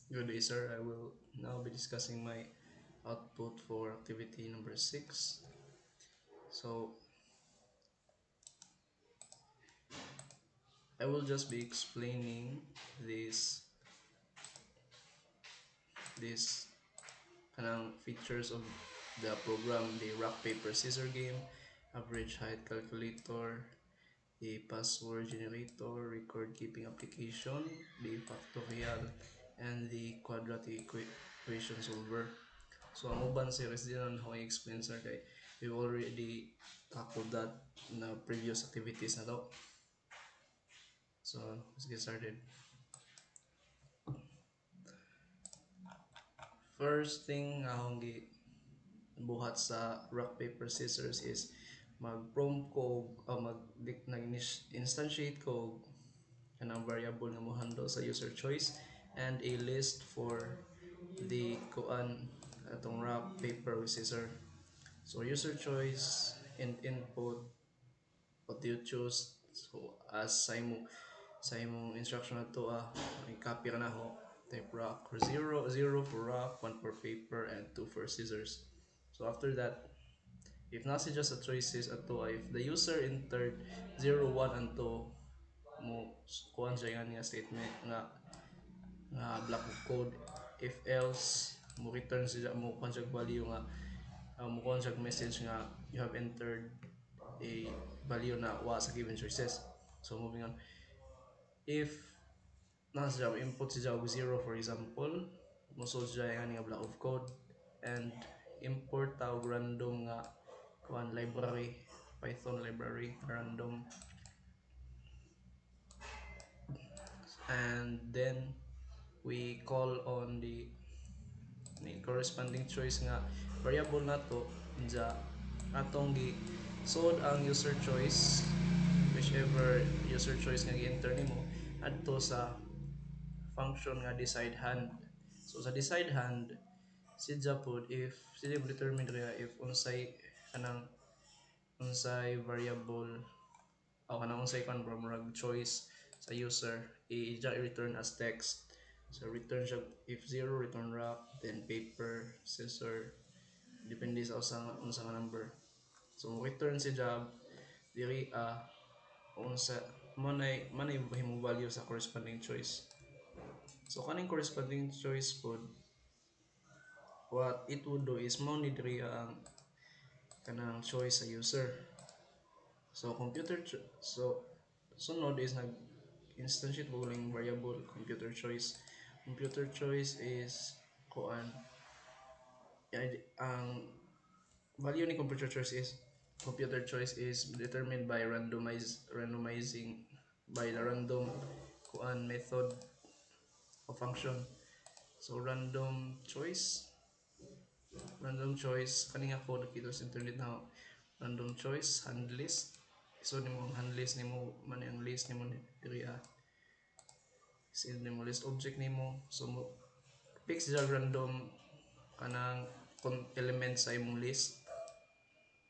Good day, sir. I will now be discussing my output for activity number 6. So, I will just be explaining this this features of the program, the rock paper scissor game, average height calculator, the password generator, record keeping application, the factorial, and the quadratic equation solver. So ang uban series din ang how I explain sir kay we've already tackled that in the previous activities na to. So let's get started. First thing akong buhat sa rock paper scissors is mag-prompt ko o nag-instantiate ko kanang variable nga mo handle sa user choice and a list for the kuan atong rock paper with scissor. So user choice and input what do you choose. So as sa imong instruction na to may copy ka na ho type rock or 0 for rock, 1 for paper, and 2 for scissors. So after that, if nasi just a choices ato if the user entered 0, 1, and 2 mo kuan siya nga statement nga block of code. If else mo return siya mo kuan siya value nga mo kuan siya message nga you have entered a value na wa sa given choices. So moving on, if nasa siya input siya og 0 for example, musod siya nga block of code and import ta og random nga kuan library, python library random, and then we call on the corresponding choice nga variable nato ja atong gi sod ang user choice, whichever user choice nga gi-enter nimo adto sa function nga decide hand. So sa decide hand, sidya pod if sila mo determine ria if unsay variable o kanang unsay kan murag choice sa user i-return as text. So return siya if 0 return rock, then paper, scissor, depende sa unsa nga number. So return si job diri unsa manay himong value sa corresponding choice. So kaning corresponding choice pod, what it would do is mo ni diri ang kanang choice sa user. So so sunod is nag instantiate mo lang variable computer choice. Computer choice is kuan ang value ni computer choice is determined by randomizing by the random kuan method o function. So random choice kaning ako nakita sa internet na random choice hand list. So nimo ang hand list nimo man ang list nimo diri send nimo list object nimo, so mo pick siya random kanang element sa imong list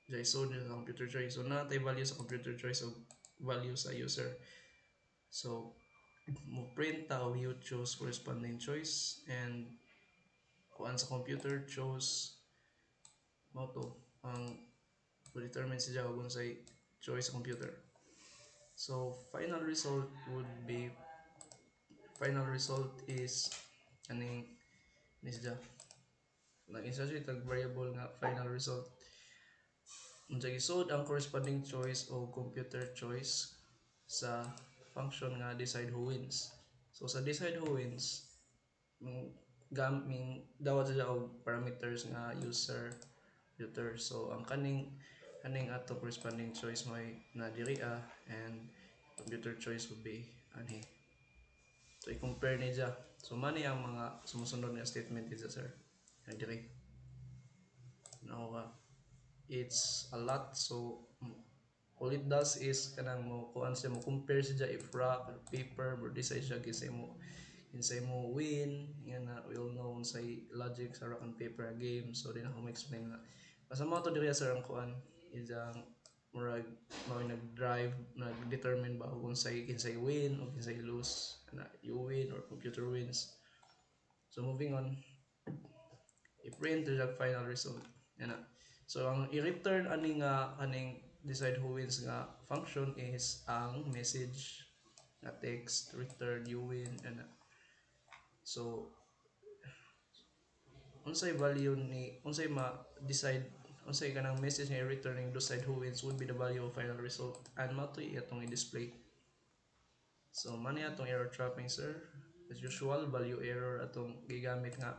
dahil so sa computer choice. So na tay value sa computer choice o value sa user. So mo print how you choose corresponding choice and kuan sa computer chose mo to ang determine siya kung unsay choice sa computer. So final result is kaning ni siya nag-insert tag variable nga final result unsa gisod ang corresponding choice o computer choice sa function nga decide who wins. So sa decide who wins gaming dawat sila og parameters nga user filter. So ang kaning ato corresponding choice may na diri and computer choice would be ani. So i-compare ni dya. So mani ang mga sumusunod nga statement dito sir. Diri. Now it's a lot, so all it does is kanang mo kuan siya mo compare siya if rock or paper or decide siya kinsay mo win nga na we all know unsay logic sa rock and paper game. So din ako ma-explain na basta mo to diri sir ang kuan is ang murag mao nag-drive nag-determine ba kung kinsay win o kinsay lose na you win or computer wins. So moving on, i-print the final result. Yan na. So ang i-return aning decide who wins nga function is ang message nga text return you win and so unsay value ni unsay ma decide unsay kanang message nga returning decide who wins would be the value of final result and matoy atong i-display. So mani atong error trapping sir. As usual value error atong gigamit nga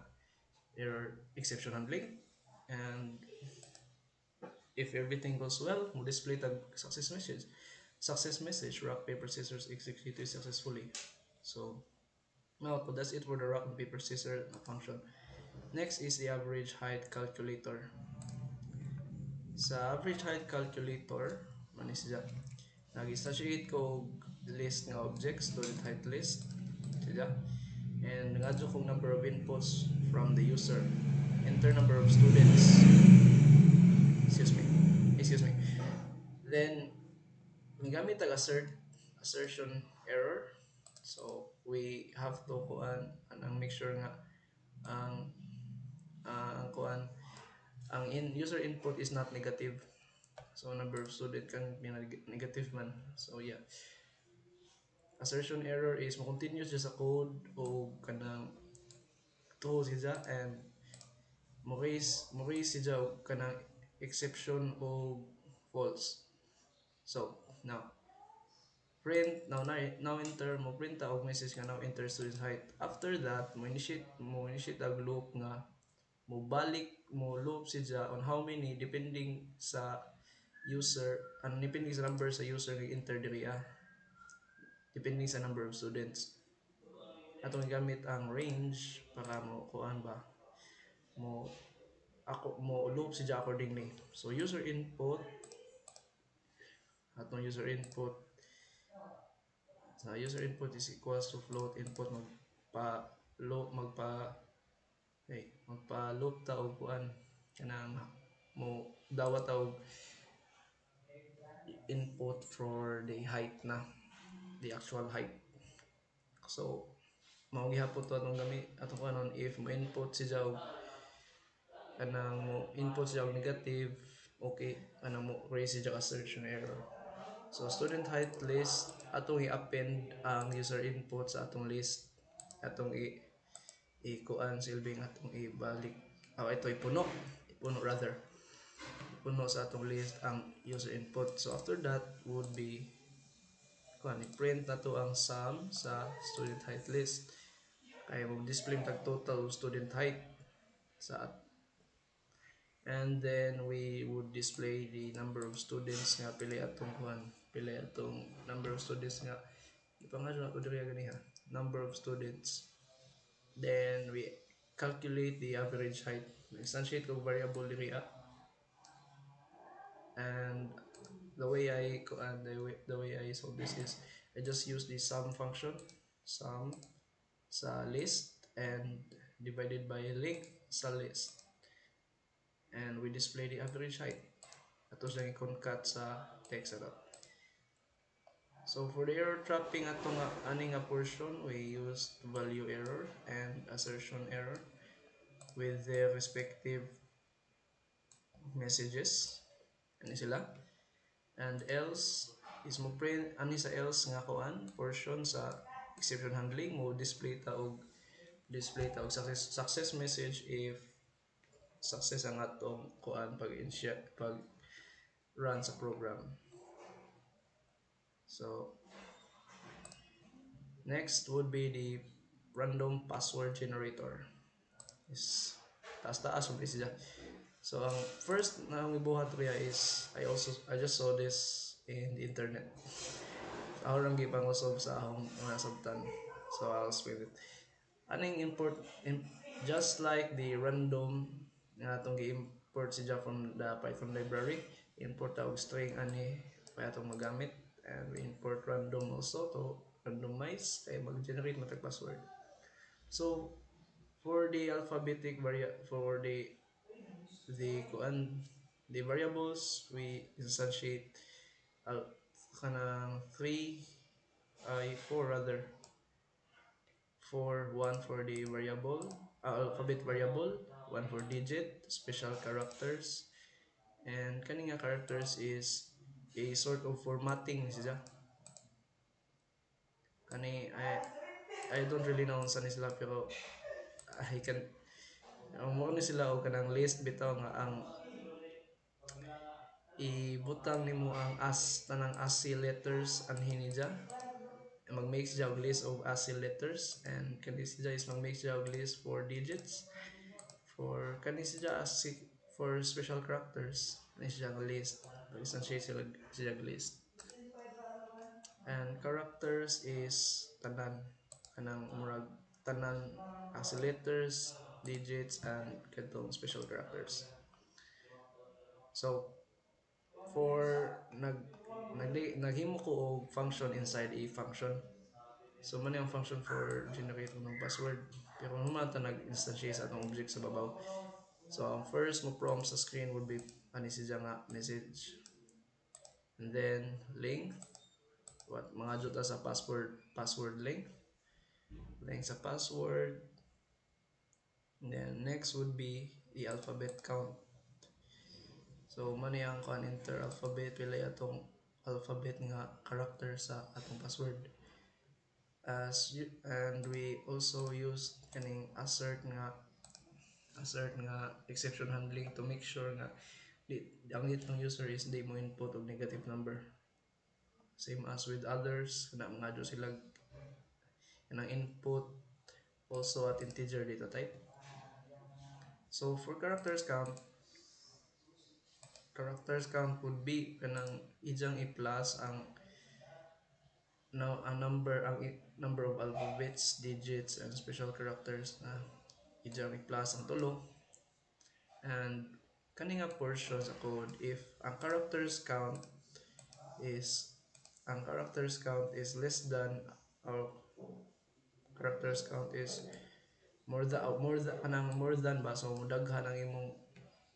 error exception handling and if everything goes well mo display tag success message rock paper scissors executed successfully. So now that's it for the rock and paper scissors function. Next is the average height calculator. Sa average height calculator, man is siya. Nag-associate ko list ng objects, student height list. Siya. And nag-adjo kong number of inputs from the user. Enter number of students. Excuse me. Excuse me. Then, gamit ang assertion error. So, we have to kuan ang make sure nga ang ang kuan ang user input is not negative. So number of student can be negative man. So yeah, assertion error is mo continuous just sa code o kanang to siya and mo raise siya og kanang exception o false. So now now enter mo print og message nga now enter student height. After that mo initiate ang loop nga mo loop siya on how many depending sa user depending sa number sa user nga enter diri depending sa number of students. Atong gamit ang range para mo kuan ba mo mo loop siya accordingly. So user input sa user input is equals to float input magpa loop ta og kuan kanang mo dawat ta og input for the height na the actual height. So mao gihapon to atong gamit atong kanon if mo input siya og kanang mo input siya og negative okay kanang mo raise siya assertion error. So student height list atong i-append ang user input sa atong list atong i-kuan silbing atong ibalik ito ipuno rather ipuno sa atong list ang user input. So after that would be kuan i-print na to ang sum sa student height list kaya mag-display tag total student height sa and then we would display the number of students nga pili atong number of students nga ipangadto na ko diri ganiha number of students. Then we calculate the average height. Instantiate ko variable diri and the way I solve this is I just use the sum function sum sa list and divided by length sa list and we display the average height ato siyang i-concat sa text ato. So for the error trapping ato nga ani nga portion we use value error and assertion error with their respective messages ani sila and else is mo print ani sa else nga kuan portion sa exception handling mo display ta og success message if success ang atong kuan pag run sa program. So next would be the random password generator is taas siya. So ang first na mibuhat ko is I just saw this in the internet. Ako lang gipangusog sa akong mga sabtan. So I'll explain it. Aning just like the random nga atong gi-import siya from the Python library, import ta og string ani pa atong magamit and we import random also to randomize kay mag-generate matag password. So for the alphabetic for the variables we instantiate kanang 4 rather for one for the variable, alphabet variable, one for digit, special characters, and kani nga characters is a sort of formatting siya. Kani I don't really know unsa ni sila pero I can mo ni sila og kanang list bitaw nga ang ibutang nimo ang tanang ASCII letters anhin niya mag-make siya og list of ASCII letters, and kani siya is mag-make siya og list for digits, for kani siya ASCII for special characters kani siya ang list pag-instantiate siya list, and characters is tanan kanang murag tanan ASCII letters, digits, and katong special characters. So for naghimo ko og function inside a function. So man yung function for generate ng password. Pero kung naman ito nag-instantiate sa atong object sa babaw. So ang first mo prompt sa screen would be ani siya nga message. And then length, what mga juta sa password length sa password. And then next would be the alphabet count. So man yung kan enter alphabet pila atong alphabet nga character sa atong password. And we also use kaning assert nga exception handling to make sure nga ang itong user is di mo input og negative number, same as with others na mga do sila kanang input also at integer data type. So for characters count would be kanang ijang i-plus ang number of alphabets, digits, and special characters na ijang i-plus ang tulo. And kani nga portion sa code, if is ang characters count is less than, or characters count is more than ba, so daghan ang imong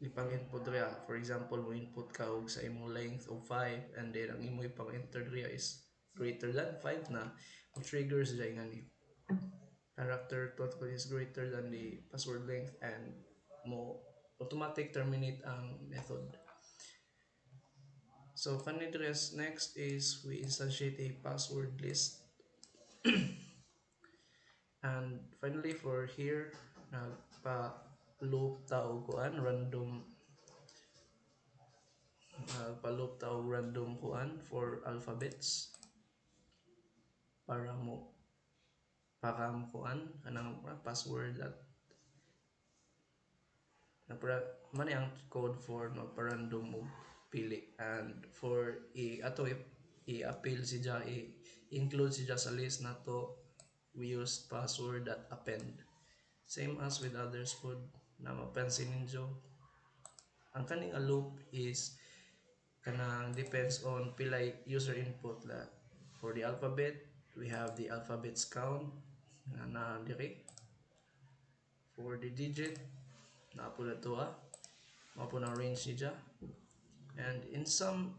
ipang input riya. For example, mo input ka og sa imong length of 5, and then ang imong ipang enter riya is greater than 5 na, ang triggers siya nga ni character total is greater than the password length, and mo automatic terminate ang method. So Fanidres, next is we instantiate a password list. And finally for here, nagpa loop ta og kuan random, nagpa loop ta og random kuan for alphabets para mo kuan anang password at para man ang code for no random mo pili, and for ato i-appeal siya i-include siya sa list nato, we use password at append, same as with others food na mapansin ninyo. Ang kaning loop is kanang depends on pilay user input la. For the alphabet, we have the alphabets count na diri. For the digit, na po na to mapo na range niya. And in some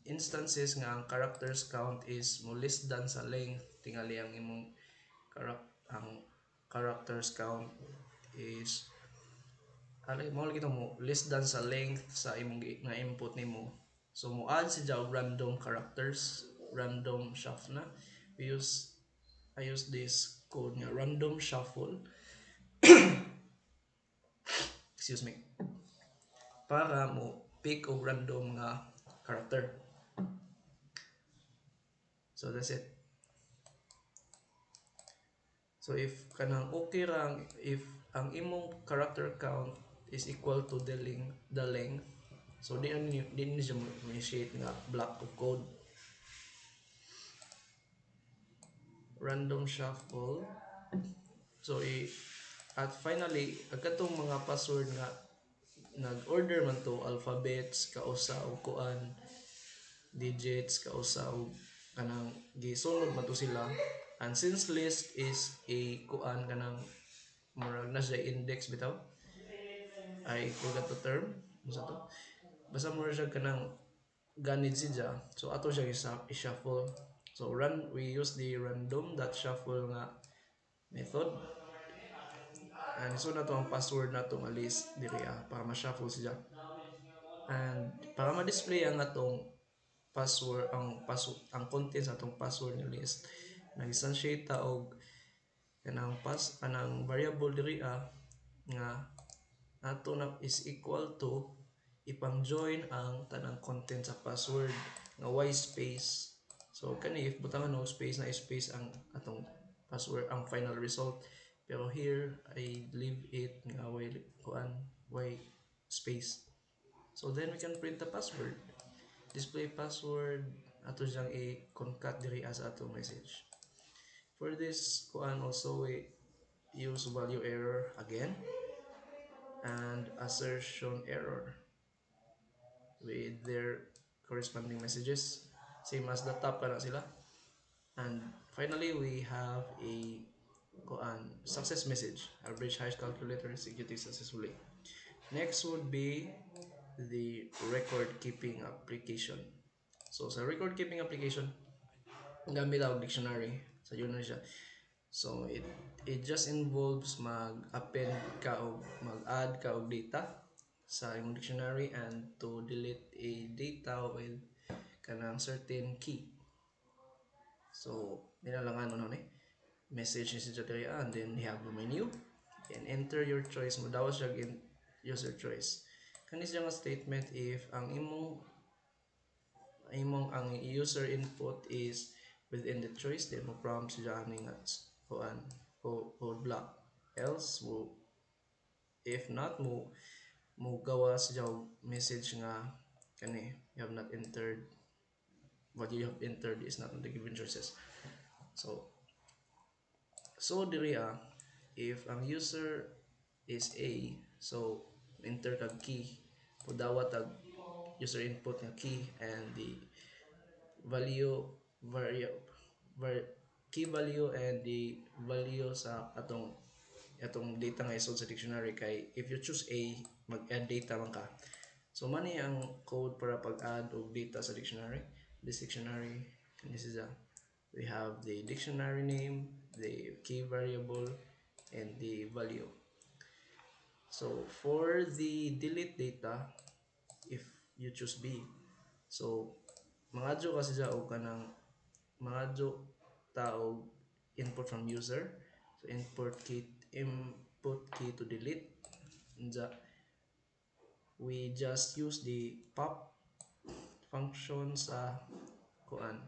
instances nga ang characters count is mo less than sa length, tingali ang imong ang characters count is mo kita mo less than sa length sa imong nga input nimo. So mo add siya og random characters, random shuffle na. I use this code nga random shuffle, excuse me, para mo pick og random nga character. So that's it. So if kanang okay rang, if ang imong character count is equal to the length, so di siya mo initiate nga block of code. Random shuffle. So at finally agkatong mga password nga nag-order man to alphabets kausa og kuan, digits kausa og kanang gisunod man to sila, and since list is a kuan kanang murag na siya index bitaw, I forgot the term unsa to, basta mura siya kanang ganid siya, so ato siya i-shuffle. So we use the random that shuffle nga method. And so na to ang password na to nga list diri para ma-shuffle siya. And para ma-display ang atong password ang contents atong password nga list, nag-instantiate ta og kanang variable diri nga ato na is equal to ipang join ang tanang content sa password nga y space. So kani if butangan no space na space ang atong password ang final result, pero here I leave it nga y kuan y space. So then we can print the password, display password, ato siyang i-concat diri as ato message. For this kuan also we use value error again and assertion error with their corresponding messages, same as the top kana sila. And finally we have a success message, average highest calculator executed successfully. Next would be the record keeping application. So sa record keeping application, gamit ang dictionary sa yun na siya. So it just involves mag-append ka o mag-add ka og data sa imong dictionary and to delete a data with kanang certain key. So nilalangan mo ni message ni siya diri and then you have the menu and enter your choice mo daw siya in user choice. Kani siya nga statement if ang imong ang user input is within the choice, then mo prompt siya ani nga kuan code block, else mo if not mo gawa siya message nga kani you have not entered, what you have entered is not on the given choices. So diri if ang user is A, so enter kag key, pudawat tag user input nga key and the value varia var, key value and the value sa atong data nga isod sa dictionary. Kay if you choose A, mag-add data man ka. So mani ang code para pag-add og data sa dictionary. This dictionary, this is we have the dictionary name, the key variable, and the value. So for the delete data, if you choose B, so mangadyo kasi siya og kanang mangadyo ta og input from user. So input key to delete. We just use the pop function sa kuan.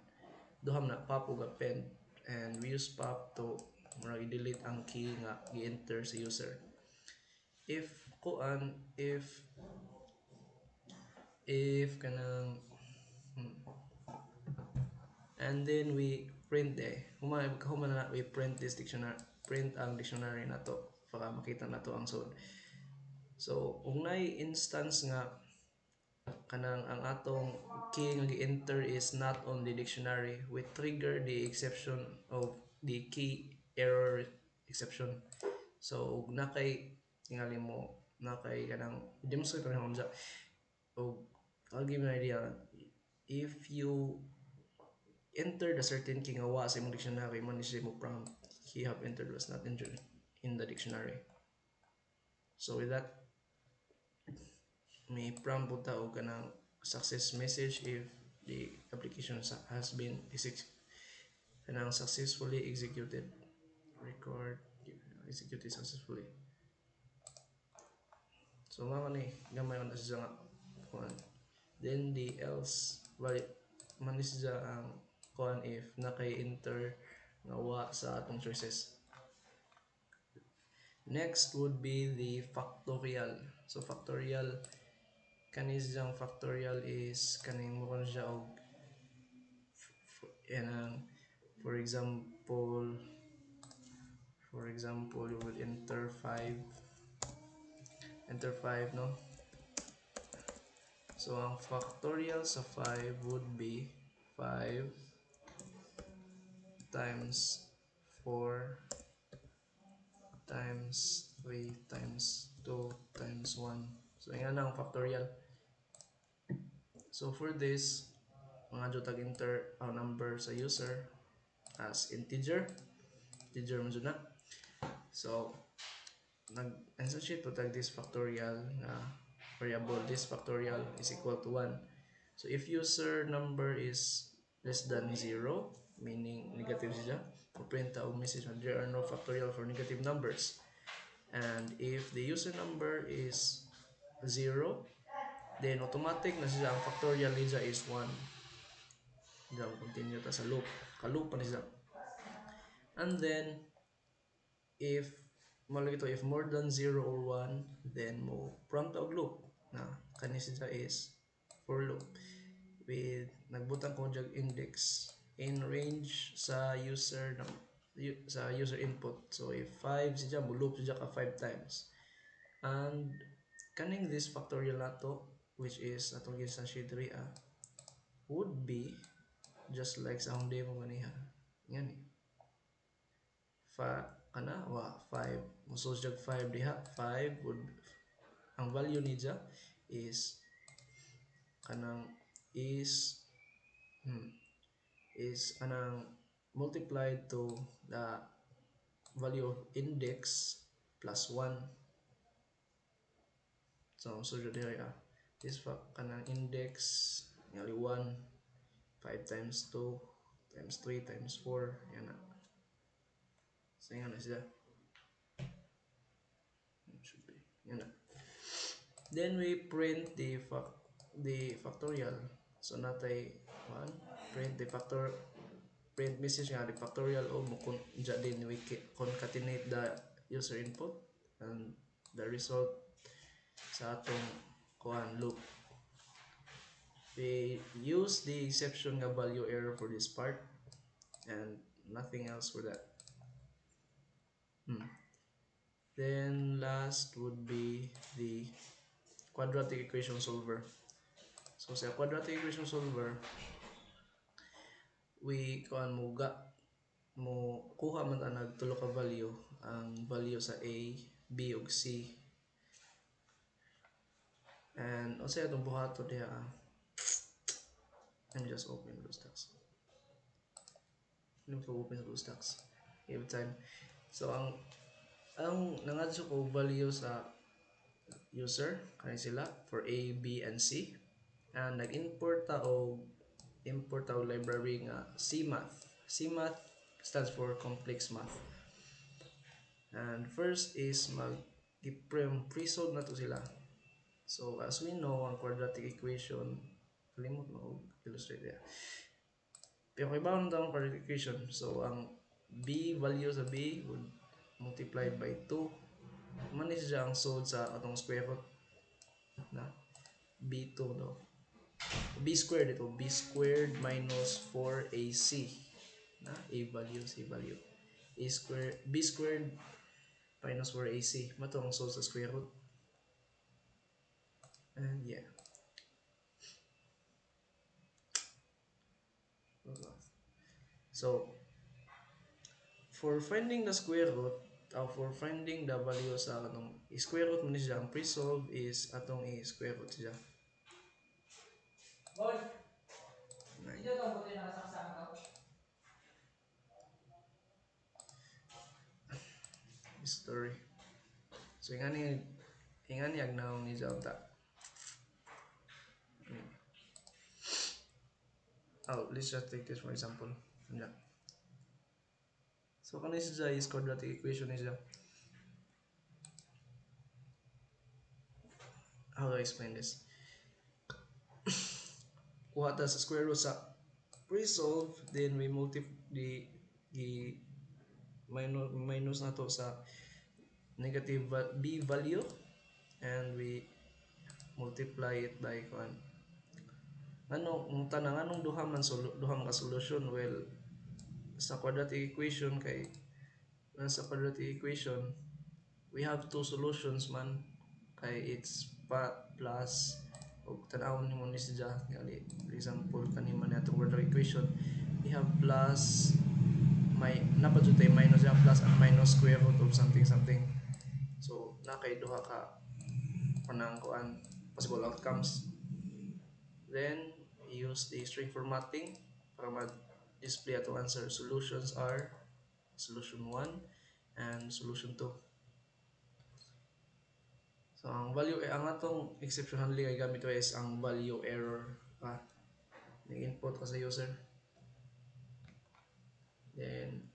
Duham na pop ug append, and we use pop to i-delete ang key nga gi-enter sa user. If kuan if kanang and then we print human na we print this dictionary, print ang dictionary na to para makita na to ang sod. So kung nay instance nga kanang ang atong key nga gi-enter is not on the dictionary, we trigger the exception of the key error exception. So nakay tingali mo nakay kanang demonstrate na mo og I'll give you an idea. If you entered a certain key nga wa sa imong dictionary, man is mo prompt he have entered was not entered in the dictionary. So with that, may prompt po ta og kanang success message if the application has been kanang successfully executed. Record executed successfully. So mga ni gamay on sa nga kuan. Then the else man is ang kuan if nakay-enter nga wa sa atong choices. Next would be the factorial. So factorial kanisang factorial is kaning mo siya og for example you will enter 5 no. So ang factorial sa 5 would be 5 times 4 times 3 times 2 times 1. So yan ang factorial. So for this, mga tag enter ang number sa user as integer mo na. So nag-associate to tag this factorial na variable this factorial is equal to 1. So if user number is less than 0, meaning negative siya, print ang message na there are no factorial for negative numbers. And if the user number is 0, then automatic na siya ang factorial niya is 1. Diyan continue ta sa loop. Ka-loop pa niya. And then if malagi to if more than 0 or 1, then mo prompt og loop na kani siya is for loop with nagbutang ko jag index in range sa user sa user input. So if 5 siya mo loop siya ka 5 times. And kaning this factorial nato which is atong ginstantiate diri would be just like sa akong demo ganiha. Ngani fa kana wa 5 mo so jag 5 diha 5 would ang value niya is kanang is is kanang multiplied to the value of index plus 1. So diha this kanang index ngali 1 5 times 2 times 3 times 4 yan na. So yan na siya. Should be yan na. Then we print the factorial. So natay one print the print message nga the factorial o mo kun din we concatenate the user input and the result sa atong kuan loop. We use the exception nga value error for this part and nothing else for that. Then last would be the quadratic equation solver. So sa quadratic equation solver, we kuan mo kuha man ta nagtulo ka value ang value sa A, B ug C. And unsay atong buhaton diha let me just open BlueStacks. Let me open BlueStacks every time. So ang nangadto ko value sa user kani sila for A, B and C. And nag-import ta og library nga CMath. CMath stands for complex math. And first is pre-solve na to sila. So as we know, ang quadratic equation, kalimot mo illustrate ya. Pero kay bawon ta ang quadratic equation. So ang b value sa b would multiplied by 2. Man is siya ang solve sa atong square root na b2 no. B squared ito, b squared minus 4ac na a value, c value. A squared, b squared minus 4ac. Mato ang solve sa square root. And yeah. So, for finding the square root, for finding the value sa atong square root mo siya, ang pre-solve is atong i-square root siya. History. So, ingani agnaw ni Jauta. Oh, let's just take this for example. Yeah. So, kani siya is quadratic equation niya. How do I explain this? Kuha ta sa square root sa pre-solve, then we multiply the minus na to sa negative b value and we multiply it by anong duha man ka solution. Well, sa quadratic equation sa quadratic equation we have two solutions man kay it's plus og tan-awon nimo ni siya ngali for example kanimo ni atong quadratic equation we have plus may napadto tay minus ya plus and minus square root of something something. So na kay duha ka kanang kuan possible outcomes. Then use the string formatting para mag-display atong answer. Solutions are solution 1 and solution 2. So ang atong exception handling ay gamit is ang value error. Ah, input ka sa user. Then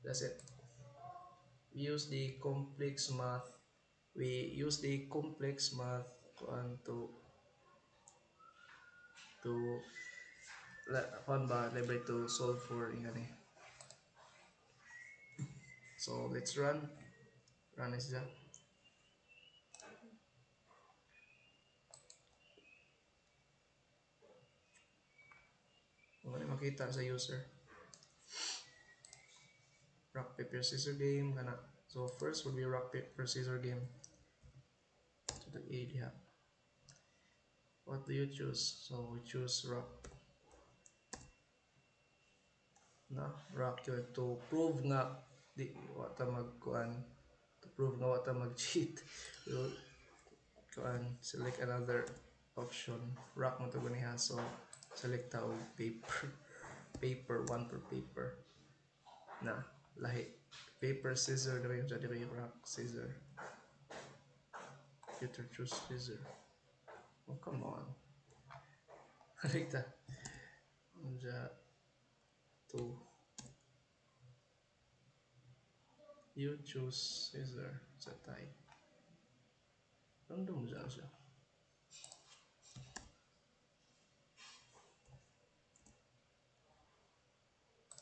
that's it. We use the complex math. We use the complex math to library to solve for ingani. So let's run is that. Kung ano makita sa user, rock paper scissor game kana. So first would be rock paper scissor game. To the A diha. What do you choose? So we choose rock. Na rock yun to prove nga di wata magkuan, to prove nga wata mag cheat. We'll kuan select another option. Rock mo to ganiha, so select ta og paper. Paper, one per paper na lahi. Paper scissor diri sa diri rock scissor. Computer choose scissor. Oh come on. Like that. Ja to you choose scissor sa tay. Random dyan siya.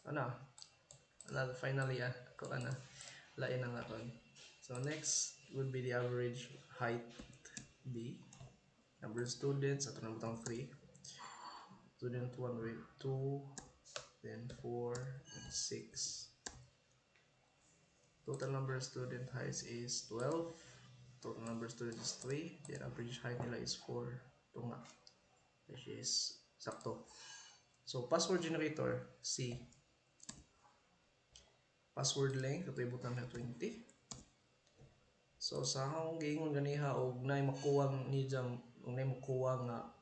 Ano? Finally, ako lain ang akon. So next would be the average height B. Number of students, ato na butang 3. Student 1 with 2, then 4, and 6. Total number of student heights is 12. Total number of students is 3. The average height nila is 4. Ito nga. Which is sakto. So password generator, C. Password length, ito ibutan na 20. So sa akong giingon ganiha og nay makuha ni jam, og nay makuha nga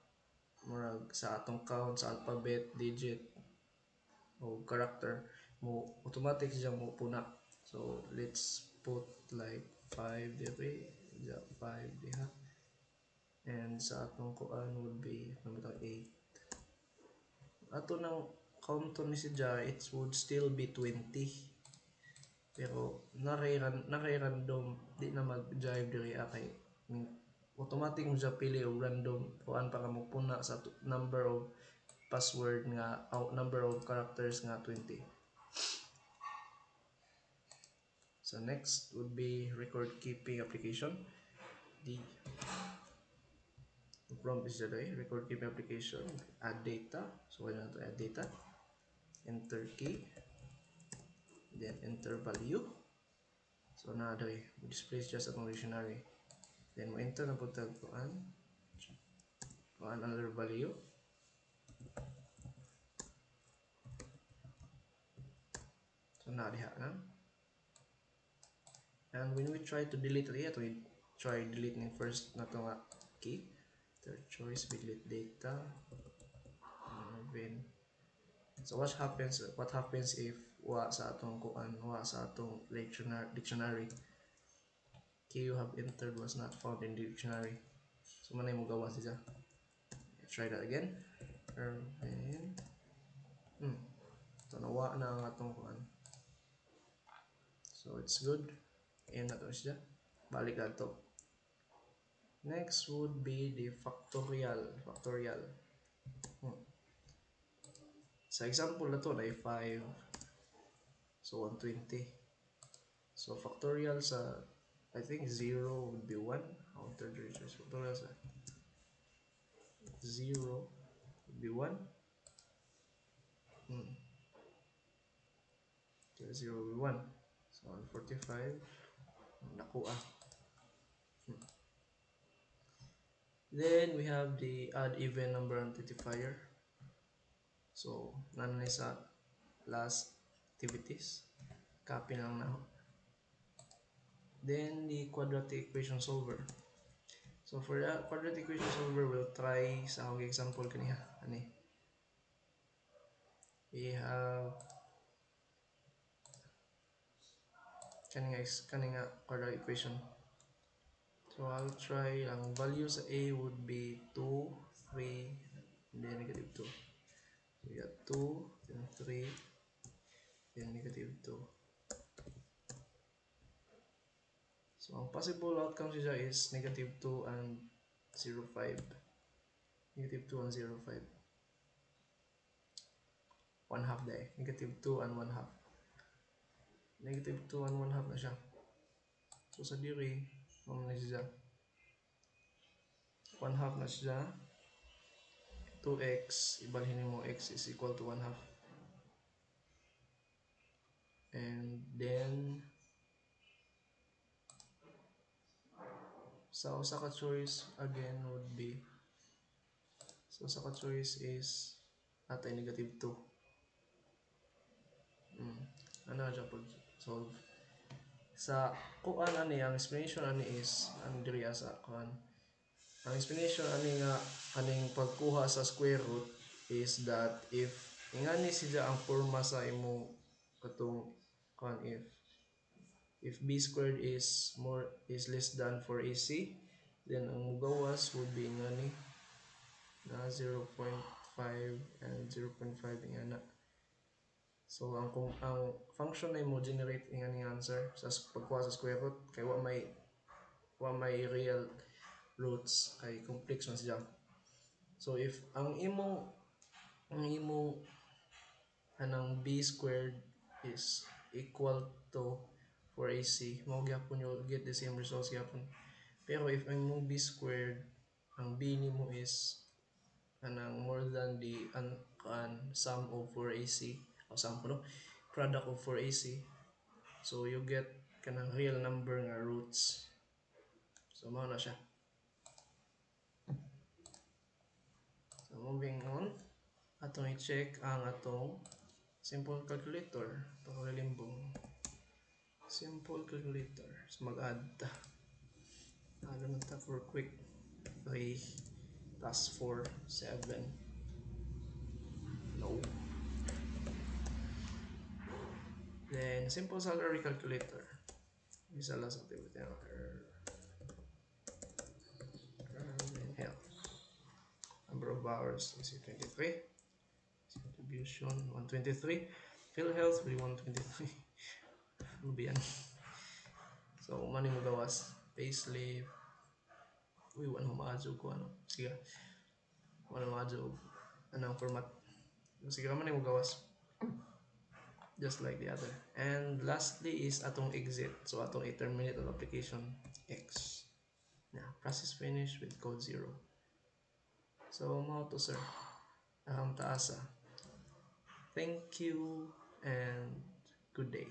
murag sa atong count sa alphabet, digit o character mo automatic siya mo puna. So let's put like 5 diri, 5 diha. And sa atong kuan would be number 8. Ato nang count ni siya, it would still be 20. Pero naka-random di na mag-drive diri kay automatic mo siya pili og random kuan para mo puna sa number of password nga number of characters nga 20. So next would be record keeping application. The prompt is that record keeping application, add data. So we're going to add data, enter key, then enter value. So na diri displays just a dictionary. Then mo enter na pud tag kuan another value. So na diha na. And when we try to delete it, we try deleting first na to nga key. Third choice, we delete data. Then so what happens if wa sa atong kuan, wa sa atong dictionary key you have entered was not found in the dictionary. So manay mo gawa siya. Try that again. Then so nawa na ang atong kuan. So it's good. And na to siya. Balik ato. Next would be the factorial. Sa example na to na 5. So 120. So factorial sa I think 0 would be 1. Third choice factorial sa 0 would be 1. Okay, 0 would be 1. So 145 nakuha. Then we have the add even number identifier. So none sa last activities. Copy lang na. Then the quadratic equation solver. So for that quadratic equation solver, we'll try sa akong example kaniya. We have kaning nga quadratic equation. So I'll try, ang value sa A would be 2, 3, and then negative 2. So we got 2, then 3, then negative 2. So ang possible outcome siya is negative 2 and 0, 5. Negative 2 and 0, 5. 1 half day. Negative 2 and 1 half. Negative 2 and 1 half na siya. So sa diri, na siya. 1 half na siya. 2x, ibalhin mo x is equal to 1 half. And then, sa usa ka choice again would be, so usa ka choice is atay negative 2. Ano siya pag solve? Sa kuan ani, ang explanation ani is, ang diri sa kuan. Ang explanation ani nga kaning pagkuha sa square root is that if ingani siya ang forma sa imo katong kuan, if b squared is less than 4ac, then ang mugawas would be ingani na 0.5 and 0.5 ingana. So ang function na mo generate ingani answer sa pagkuha sa square root kay wa may real roots, kay complex man siya. So if ang imong anang b squared is equal to 4ac, mao gyapon you'll get the same results gyapon. Pero if ang imong b squared, ang b nimo is anang more than the sum of 4ac, o sum no, product of 4ac, so you get kanang real number nga roots. So mao na siya. So moving on, atong i-check ang atong simple calculator. Itong limbong simple calculator. So mag-add ta. Ano na ta for quick. 3 plus 4, 7. No. Then simple salary calculator. Isa lang sa activity. Health. Number of hours is 23. Contribution 123. PhilHealth will 123. Ano ba yan? So, money mo gawas. Payslip. Uy, wala maadyo ko ano. Sige. Wala maadyo. Anong format. Sige, money mo gawas. Just like the other. And lastly is atong exit. So, atong i-terminate ang application X. Yeah, process finish with code 0. So, mo to sir. Taasa. Thank you and good day.